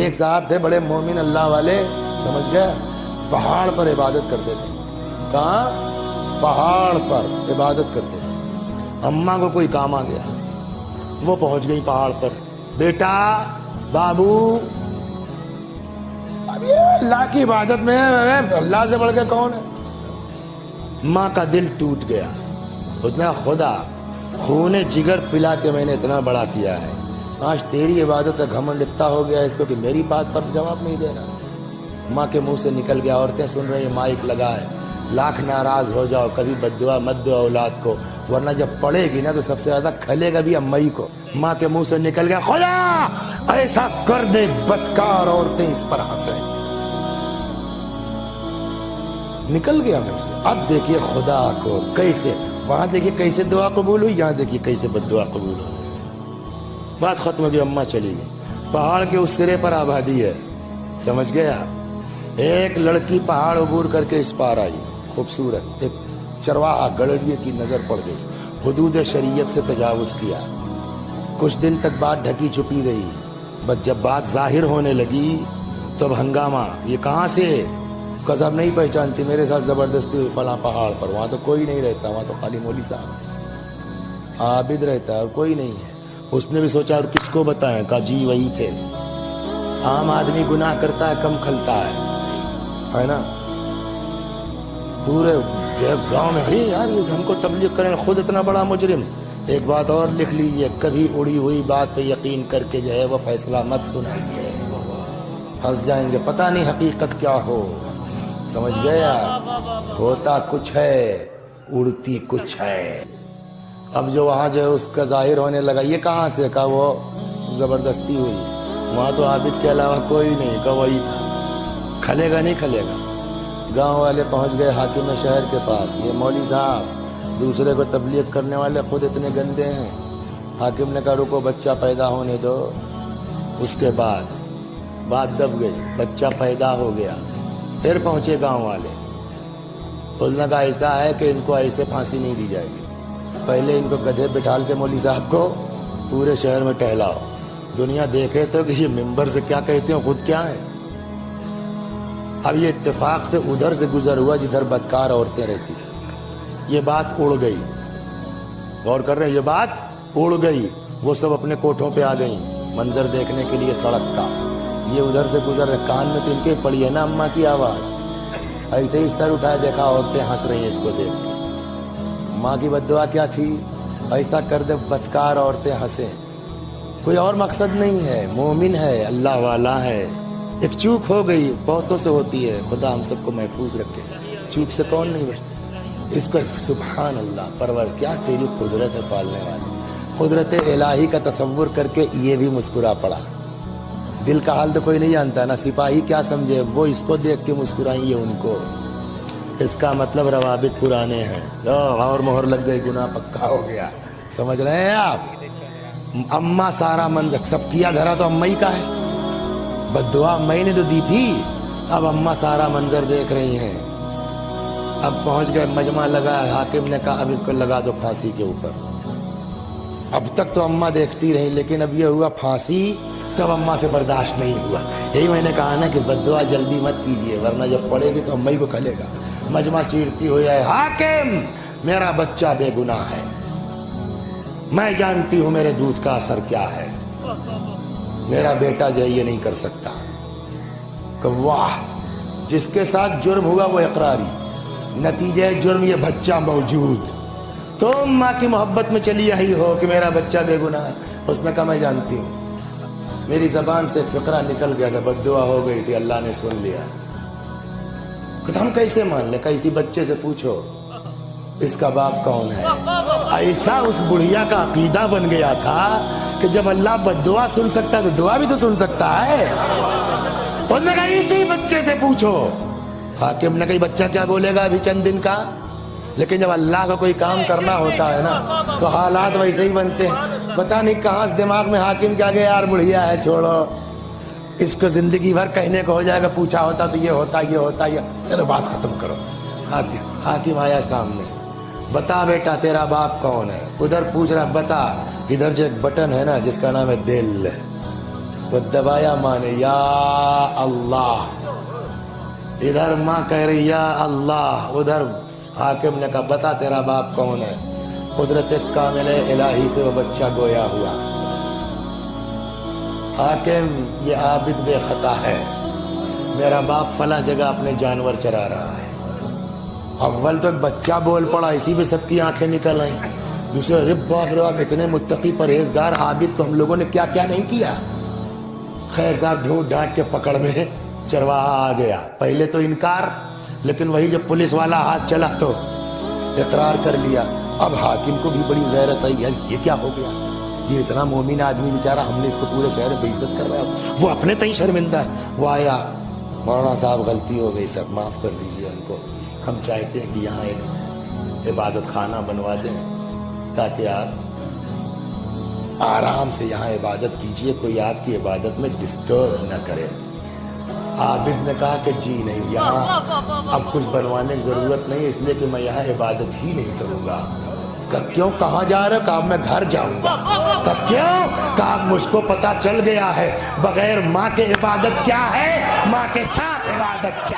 ایک صاحب تھے بڑے مومن اللہ والے, سمجھ گئے, پہاڑ پر عبادت کرتے تھے. کہاں؟ پہاڑ پر عبادت کرتے تھے. اماں کو کوئی کام آ گیا, وہ پہنچ گئی پہاڑ پر. بیٹا, بابو, اب یہ اللہ کی عبادت میں اللہ سے بڑھ کے کون ہے؟ ماں کا دل ٹوٹ گیا. اس نے کہا خدا خون جگر پلا کے میں نے اتنا بڑا کیا ہے, آج تیری عبادت کا گھمنڈ اتنا ہو گیا اس کو کہ میری بات پر جواب نہیں دے رہا. ماں کے منہ سے نکل گیا, عورتیں سن رہی ہیں, مائک لگا ہے, لاکھ ناراض ہو جاؤ کبھی بد دعا مت دو اولاد کو, ورنہ جب پڑے گی نا تو سب سے زیادہ کھلے گا بھی امائی کو. ماں کے منہ سے نکل گیا خدا ایسا کر دے بدکار عورتیں اس پر ہنسیں. نکل گیا منہ سے. اب دیکھیے خدا کو کیسے, وہاں دیکھیے کیسے دعا قبول ہوئی, یہاں دیکھیے کیسے بد دعا قبول ہو. بات ختم ہو گئی, اماں چلی گئی. پہاڑ کے اس سرے پر آبادی ہے, سمجھ گئے آپ. ایک لڑکی پہاڑ عبور کر کے اس پار آئی, خوبصورت. ایک چرواہا گڑریے کی نظر پڑ گئی, حدود شریعت سے تجاوز کیا. کچھ دن تک بات ڈھکی چھپی رہی, بس جب بات ظاہر ہونے لگی تو اب ہنگامہ. یہ کہاں سے؟ قصب نہیں پہچانتی, میرے ساتھ زبردستی ہوئی فلاں پہاڑ پر. وہاں تو کوئی نہیں رہتا, وہاں تو خالی مولوی صاحب عابد رہتا ہے اور کوئی نہیں ہے. اس نے بھی سوچا اور کس کو بتائیں, کہا جی وہی تھے. عام آدمی گناہ کرتا ہے کم کھلتا ہے نا. پورے گاؤں میں ارے یار یہ ہم کو تبلیغ کریں, خود اتنا بڑا مجرم. ایک بات اور لکھ لیجیے, کبھی اڑی ہوئی بات پہ یقین کر کے جو ہے وہ فیصلہ مت سنائیے, پھنس جائیں گے. پتہ نہیں حقیقت کیا ہو, سمجھ گیا. ہوتا کچھ ہے, اڑتی کچھ ہے. اب جو وہاں جو ہے اس کا ظاہر ہونے لگا, یہ کہاں سے؟ کہا وہ زبردستی ہوئی. وہاں تو عابد کے علاوہ کوئی نہیں, کہا وہی تھا. کھلے گا نہیں کھلے گا. گاؤں والے پہنچ گئے حاکم شہر کے پاس. یہ مولوی صاحب دوسرے کو تبلیغ کرنے والے خود اتنے گندے ہیں. حاکم نے کہا رکو بچہ پیدا ہونے دو. اس کے بعد بات دب گئی, بچہ پیدا ہو گیا. پھر پہنچے گاؤں والے. اس نے کہا ایسا ہے کہ ان کو ایسے پھانسی نہیں دی جائے گی, پہلے ان کو گدھے بٹھال کے مولوی صاحب کو پورے شہر میں ٹہلاؤ, دنیا دیکھے تو کہ یہ ممبر سے کیا کہتے ہیں خود کیا ہے. اب یہ اتفاق سے ادھر سے گزر ہوا جدھر بدکار عورتیں رہتی تھی. یہ بات اڑ گئی, غور کر رہے ہیں, یہ بات اڑ گئی. وہ سب اپنے کوٹھوں پہ آ گئیں منظر دیکھنے کے لیے سڑک کا. یہ ادھر سے گزر رہے, کان میں تو ان کے پڑی ہے نا اماں کی آواز. ایسے ہی سر اٹھائے دیکھا عورتیں ہنس رہی ہیں اس کو دیکھ کے. ماں کی بد دعا کیا تھی؟ ایسا کر دے بدکار عورتیں ہنسیں. کوئی اور مقصد نہیں ہے, مومن ہے, اللہ والا ہے. ایک چوک ہو گئی, بہتوں سے ہوتی ہے, خدا ہم سب کو محفوظ رکھے. چوک سے کون نہیں بچتا. اس کو سبحان اللہ پرور, کیا تیری قدرت ہے پالنے والی. قدرت الہی کا تصور کر کے یہ بھی مسکرا پڑا. دل کا حال تو کوئی نہیں جانتا نا. سپاہی کیا سمجھے, وہ اس کو دیکھ کے مسکرائیں یہ ان کو. اس کا مطلب روابط پرانے ہیں. اور مہر لگ گئی, گناہ پکا ہو گیا. سمجھ رہے ہیں آپ. اماں سارا منظر سب کیا دھرا تو اماں ہی کا ہے. بد دعا اماں نے تو دی تھی. اب اماں سارا منظر دیکھ رہی ہیں. اب پہنچ گئے, مجمع لگا. حاکم نے کہا اب اس کو لگا دو پھانسی کے اوپر. اب تک تو اماں دیکھتی رہی, لیکن اب یہ ہوا پھانسی, تب اماں سے برداشت نہیں ہوا. یہی میں نے کہا نا کہ بد دعا جلدی مت کیجیے, ورنہ جب پڑے گی تو اماں کو کھلے گا. مجمع چیرتی ہوئی ہے, حاکم میرا بچہ بے گناہ ہے, میں جانتی ہوں میرے دودھ کا اثر کیا ہے, میرا بیٹا جو ہے یہ نہیں کر سکتا. کہ واہ, جس کے ساتھ جرم ہوا وہ اقراری, نتیجہ جرم یہ بچہ موجود. تم ماں کی محبت میں چلی آئی ہو کہ میرا بچہ بے گناہ. اس نے کہا میں جانتی ہوں, میری زبان سے فقرہ نکل گیا تھا, بد دعا ہو گئی تھی, اللہ نے سن لیا. کہ ہم کیسے مان لیں؟ کسی بچے سے پوچھو اس کا باپ کون ہے. ایسا اس بڑھیا کا عقیدہ بن گیا تھا کہ جب اللہ بد دعا سن سکتا ہے تو دعا بھی تو سن سکتا ہے. انہوں نے کہا اسی بچے سے پوچھو. حاکم نے کہا بچہ کیا بولے گا ابھی چند دن کا, لیکن جب اللہ کا کوئی کام کرنا ہوتا ہے نا تو حالات ویسے ہی بنتے ہیں. پتہ نہیں کہاں دماغ میں حاکم کیا گیا, یار بڑھیا ہے چھوڑو اس کو, زندگی بھر کہنے کو ہو جائے گا, پوچھا ہوتا تو یہ ہوتا یہ ہوتا یہ, چلو بات ختم کرو. حاکم آیا سامنے, بتا بیٹا تیرا باپ کون ہے. ادھر پوچھ رہا بتا, ادھر جو ایک بٹن ہے نا جس کا نام ہے دل, وہ دبایا ماں نے یا اللہ، ادھر ماں کہہ رہی یا اللہ، ادھر حاکم نے کہا بتا تیرا باپ کون ہے؟ قدرت کامل الہی سے وہ بچہ گویا ہوا، حاکم یہ عابد بے خطا ہے، میرا باپ فلاں جگہ اپنے جانور چرا رہا ہے۔ اول تو بچہ بول پڑا، اسی پہ سب کی آنکھیں نکل آئیں۔ دوسرے رب باپ رب، اتنے متقی پرہیزگار عابد کو ہم لوگوں نے کیا کیا نہیں کیا۔ خیر صاحب ڈھونڈ ڈانٹ کے پکڑ میں چرواہا آ گیا، پہلے تو انکار، لیکن وہی جب پولیس والا ہاتھ چلا تو اقرار کر لیا۔ اب حاکم کو بھی بڑی غیرت آئی، یار یہ کیا ہو گیا، یہ اتنا مومن آدمی بیچارہ، ہم نے اس کو پورے شہر میں بے عزت کر رہا ہے، وہ اپنے تئیں شرمندہ ہے۔ وہ آیا، مولانا صاحب غلطی ہو گئی سر، معاف کر دیجیے ہم کو، ہم چاہتے ہیں کہ یہاں ایک عبادت خانہ بنوا دیں تاکہ آپ آرام سے یہاں عبادت کیجئے، کوئی آپ کی عبادت میں ڈسٹرب نہ کرے۔ عابد نے کہا کہ جی نہیں، یہاں اب کچھ بنوانے کی ضرورت نہیں، اس لیے کہ میں یہاں عبادت ہی نہیں کروں گا۔ کیوں، کہاں جا رہے؟ کہا میں گھر جاؤں گا۔ کیوں؟ کہا مجھ کو پتا چل گیا ہے بغیر ماں کے عبادت کیا ہے، ماں کے ساتھ عبادت کیا